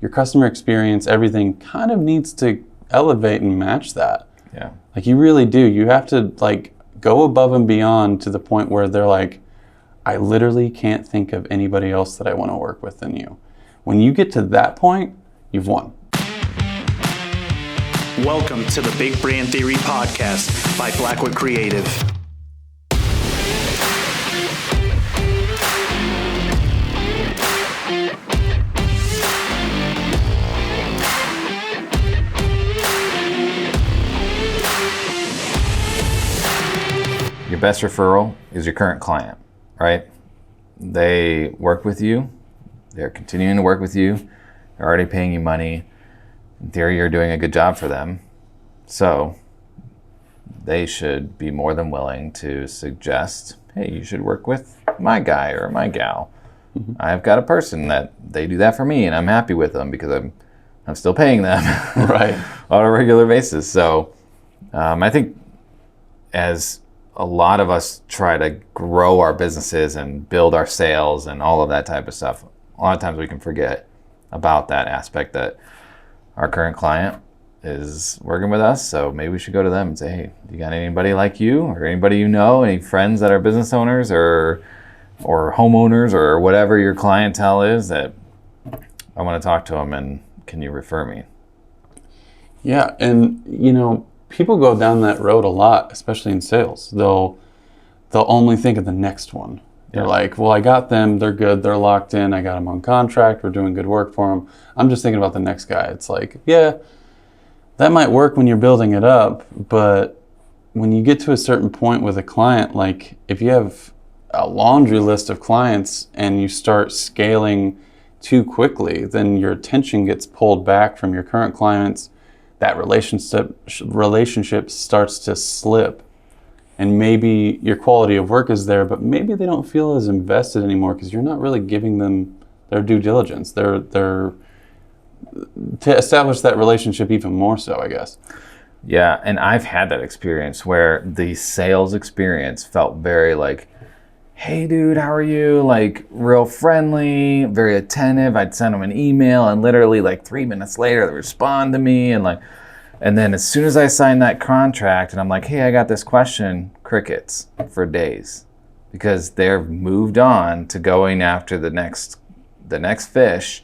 your customer experience, everything kind of needs to elevate and match that. Yeah. Like you really do. You have to like go above and beyond to the point where they're like, I literally can't think of anybody else that I want to work with than you. When you get to that point, you've won. Welcome to the Big Brand Theory Podcast by Blackwood Creative. Your best referral is your current client, right? They work with you. They're continuing to work with you. They're already paying you money. In theory, you're doing a good job for them. So they should be more than willing to suggest, hey, you should work with my guy or my gal. Mm-hmm. I've got a person that they do that for me and I'm happy with them because I'm still paying them right on a regular basis. So I think as a lot of us try to grow our businesses and build our sales and all of that type of stuff, a lot of times we can forget about that aspect that our current client is working with us. So maybe we should go to them and say, hey, do you got anybody like you or anybody you know, any friends that are business owners or homeowners or whatever your clientele is that I want to talk to them, and can you refer me? Yeah, and you know, people go down that road a lot, especially in sales. They'll only think of the next one. They're like, well, I got them, they're good, they're locked in, I got them on contract, we're doing good work for them. I'm just thinking about the next guy. It's like, yeah, that might work when you're building it up, but when you get to a certain point with a client, like if you have a laundry list of clients and you start scaling too quickly, then your attention gets pulled back from your current clients. That relationship starts to slip. And maybe your quality of work is there, but maybe they don't feel as invested anymore because you're not really giving them their due diligence. They're to establish that relationship even more so, I guess. Yeah, and I've had that experience where the sales experience felt very like, hey dude, how are you? Like real friendly, very attentive. I'd send them an email and literally like 3 minutes later they respond to me and then as soon as I sign that contract and I'm like, hey, I got this question, crickets for days because they're moved on to going after the next fish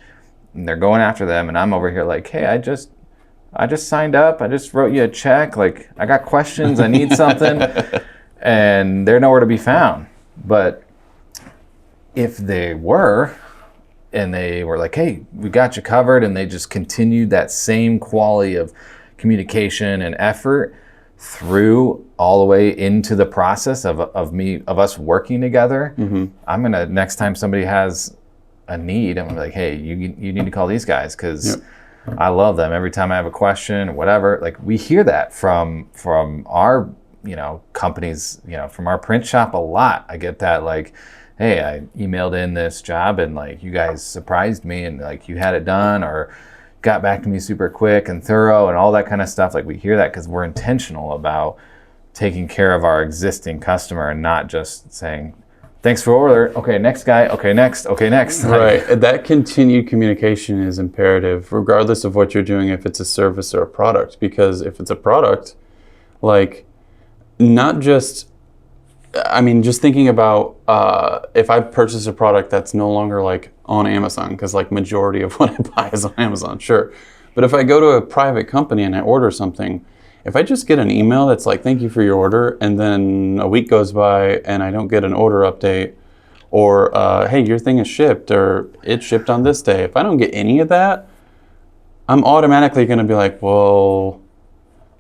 and they're going after them and I'm over here like, hey, I just signed up. I just wrote you a check. Like I got questions. I need something. And they're nowhere to be found. But if they were, and they were like, hey, we got you covered, and they just continued that same quality of communication and effort through all the way into the process of us working together, mm-hmm. I'm gonna, next time somebody has a need, I'm gonna be like, hey, you need to call these guys because I love them. Every time I have a question or whatever, like we hear that from our companies, from our print shop a lot. I get that like, hey, I emailed in this job and like you guys surprised me and like you had it done or got back to me super quick and thorough and all that kind of stuff. Like we hear that because we're intentional about taking care of our existing customer and not just saying, thanks for order. Okay, next guy. Okay, next. Okay, next. Right. That continued communication is imperative regardless of what you're doing, if it's a service or a product. Because if it's a product, like not just, just thinking about if I purchase a product that's no longer like on Amazon, because like majority of what I buy is on Amazon, sure. But if I go to a private company and I order something, if I just get an email that's like, thank you for your order, and then a week goes by and I don't get an order update, or hey, your thing is shipped, or it's shipped on this day. If I don't get any of that, I'm automatically going to be like, well,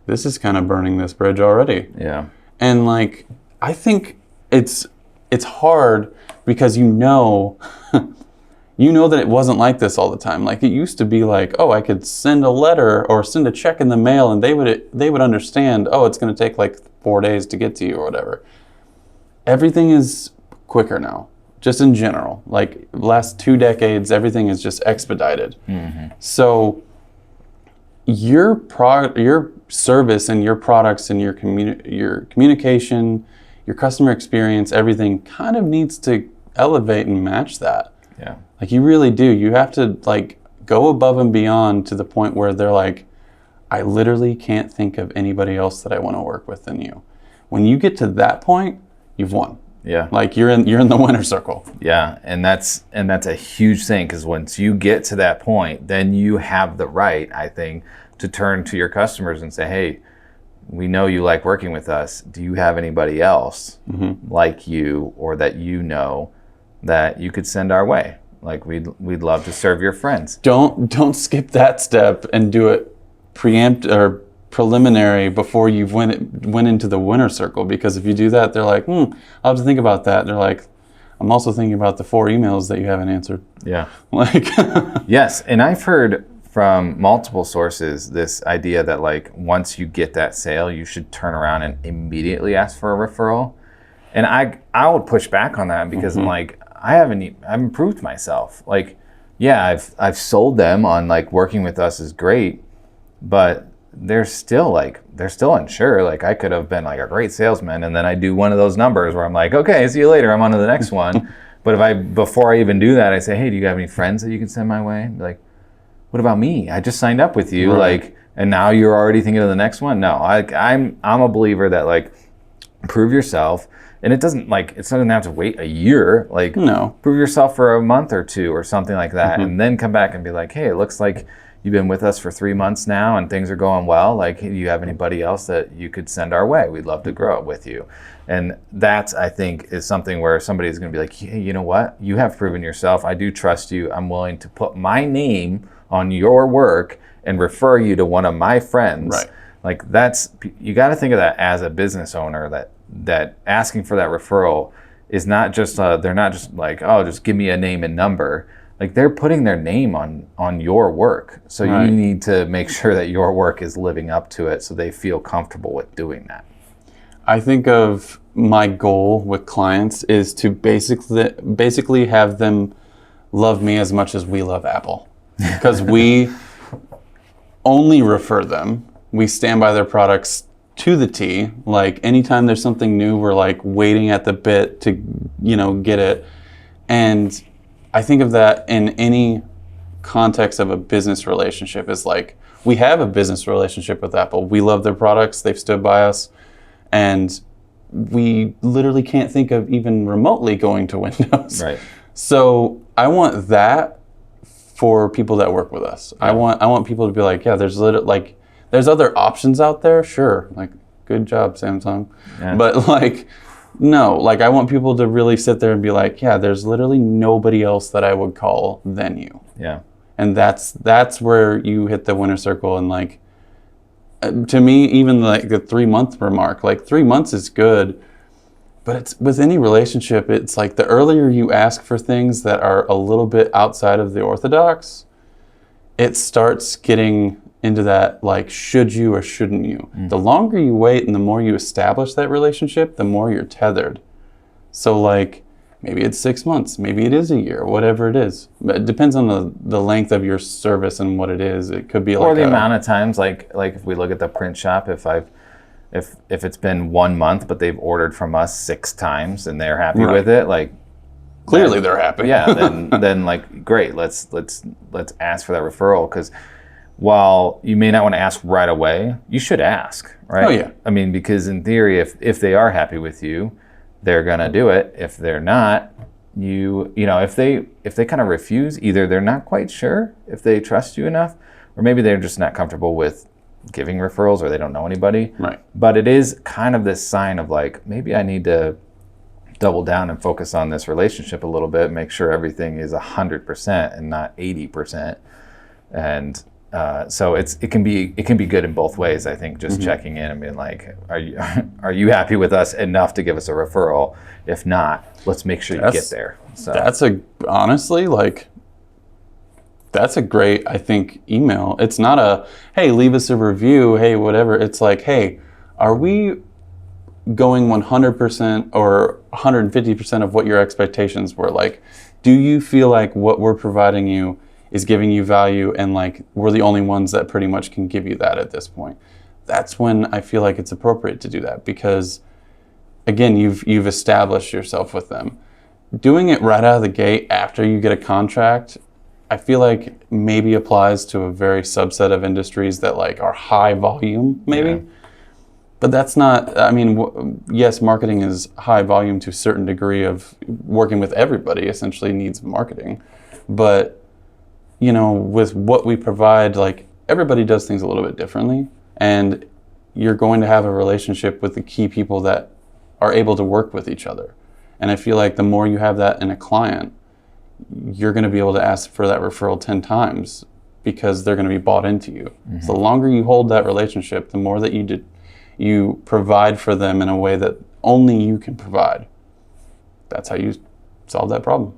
this is kind of burning this bridge already. Yeah. And like, I think it's hard because you know that it wasn't like this all the time. Like it used to be like, oh, I could send a letter or send a check in the mail and they would understand, oh, it's going to take like 4 days to get to you or whatever. Everything is quicker now, just in general. Like last 2 decades, everything is just expedited. Mm-hmm. So your service and your products and your communication, your customer experience, everything kind of needs to elevate and match that. Yeah. Like you really do. You have to like go above and beyond to the point where they're like, I literally can't think of anybody else that I want to work with than you. When you get to that point, you've won. Yeah. Like you're in the winner's circle. Yeah, and that's a huge thing, because once you get to that point, then you have the right, I think, to turn to your customers and say, hey, we know you like working with us. Do you have anybody else like you, or that you know that you could send our way? Like we'd love to serve your friends. Don't skip that step and do it preliminary before you've went into the winner's circle, because if you do that, they're like, I'll have to think about that. They're like, I'm also thinking about the 4 emails that you haven't answered. Yeah. Like yes, and I've heard from multiple sources this idea that like once you get that sale, you should turn around and immediately ask for a referral. And I would push back on that, because I'm like, I've improved myself. Like, yeah, I've sold them on like working with us is great, but they're still unsure. Like I could have been like a great salesman, and then I do one of those numbers where I'm like, okay, see you later, I'm on to the next one. But before I even do that, I say, hey, do you have any friends that you can send my way? Like, what about me? I just signed up with you, right. Like, and now you're already thinking of the next one? No, I'm a believer that like, prove yourself, and it doesn't have to wait a year. Like, no, prove yourself for a month or 2 or something like that, and then come back and be like, hey, it looks like you've been with us for 3 months now, and things are going well. Like, do you have anybody else that you could send our way? We'd love to grow it with you. And that, I think, is something where somebody's going to be like, hey, you know what? You have proven yourself. I do trust you. I'm willing to put my name on your work and refer you to one of my friends. Right. Like you got to think of that as a business owner, that asking for that referral is not just, they're not just like, oh, just give me a name and number. Like they're putting their name on your work. So right. You need to make sure that your work is living up to it, so they feel comfortable with doing that. I think of my goal with clients is to basically have them love me as much as we love Apple. Because we only refer them. We stand by their products to the T. Like anytime there's something new, we're like waiting at the bit to, get it. And I think of that in any context of a business relationship is like, we have a business relationship with Apple. We love their products. They've stood by us. And we literally can't think of even remotely going to Windows. Right. So I want that for people that work with us. Yeah. I want people to be like, yeah, there's other options out there. Sure. Like, good job, Samsung. Yeah. But no, I want people to really sit there and be like, yeah, there's literally nobody else that I would call than you. Yeah. And that's where you hit the winner circle. And to me, even the 3-month remark, 3 months is good, but it's with any relationship, it's like the earlier you ask for things that are a little bit outside of the orthodox, it starts getting into that, should you or shouldn't you? The longer you wait and the more you establish that relationship, the more you're tethered. So maybe it's 6 months, maybe it is a year, whatever it is. But it depends on the length of your service and what it is. It could be or the amount of times, like if we look at the print shop, if it's been 1 month, but they've ordered from us 6 times and they're happy with it, clearly they're happy. Yeah, then great, let's ask for that referral, because while you may not want to ask right away, you should ask, right? Oh yeah. I mean, because in theory, if they are happy with you, they're gonna do it. If they're not, if they kind of refuse, either they're not quite sure if they trust you enough, or maybe they're just not comfortable with giving referrals, or they don't know anybody. Right. But it is kind of this sign of maybe I need to double down and focus on this relationship a little bit, make sure everything is 100% and not 80%. And so it can be good in both ways. I think just checking in and being like, are you happy with us enough to give us a referral? If not, let's make sure you get there. So that's honestly that's a great, I think, email. It's not a, hey, leave us a review, hey, whatever. It's like, hey, are we going 100% or 150% of what your expectations were? Do you feel like what we're providing you is giving you value, and we're the only ones that pretty much can give you that at this point? That's when I feel like it's appropriate to do that, because again, you've established yourself with them. Doing it right out of the gate after you get a contract I feel like maybe applies to a very subset of industries that like are high volume, maybe. Yeah. But that's not, I mean, yes, marketing is high volume to a certain degree of working with everybody essentially needs marketing. But, you know, with what we provide, like everybody does things a little bit differently. And you're going to have a relationship with the key people that are able to work with each other. And I feel like the more you have that in a client, you're going to be able to ask for that referral 10 times because they're going to be bought into you. Mm-hmm. So the longer you hold that relationship, the more that you provide for them in a way that only you can provide. That's how you solve that problem.